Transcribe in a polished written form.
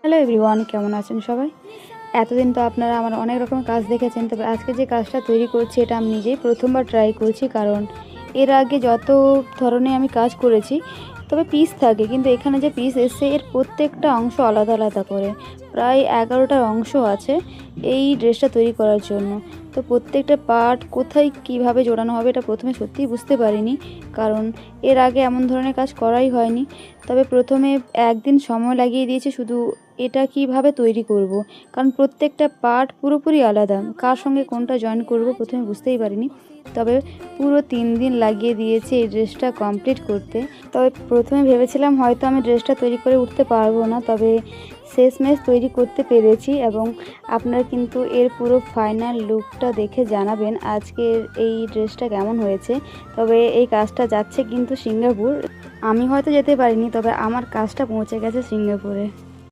Hello everyone, কেমন আছেন সবাই? এতদিন তো আপনারা আমার অনেক রকমের কাজ দেখেছেন, তবে আজকে যে কাজটা তৈরি করছি এটা আমি নিজেই প্রথমবার ট্রাই করছি। কারণ এর আগে যত ধরনের আমি কাজ করেছি, তবে পিস থাকে, কিন্তু এখানে যে পিস এসছে এর প্রত্যেকটা অংশ আলাদা আলাদা করে। প্রায় 11টার অংশ আছে এই ড্রেসটা তৈরি করার জন্য। তো প্রত্যেকটা পার্ট কোথায় কিভাবে জোড়ানো হবে এটা প্রথমে সত্যিই বুঝতে পারিনি, কারণ এর আগে এমন ধরনের কাজ করাই হয়নি। তবে প্রথমে একদিন সময় লাগিয়ে দিয়েছি শুধু এটা কিভাবে তৈরি করব, কারণ প্রত্যেকটা পার্ট পুরোপুরি আলাদা, কার সঙ্গে কোনটা জয়েন করব প্রথমে বুঝতেই পারিনি। তবে পুরো 3 দিন লাগিয়ে দিয়েছি এই ড্রেসটা কমপ্লিট করতে। তবে প্রথমে ভেবেছিলাম হয়তো আমি ড্রেসটা তৈরি করে উঠতে পারবো না, তবে শেষমেশ তৈরি করতে পেরেছি। এবং আপনারা কিন্তু এর পুরো ফাইনাল লুকটা দেখে জানাবেন আজকের এই ড্রেসটা কেমন হয়েছে। তবে এই কাজটা যাচ্ছে কিন্তু সিঙ্গাপুর, আমি হয়তো যেতে পারিনি, তবে আমার কাজটা পৌঁছে গেছে সিঙ্গাপুরে।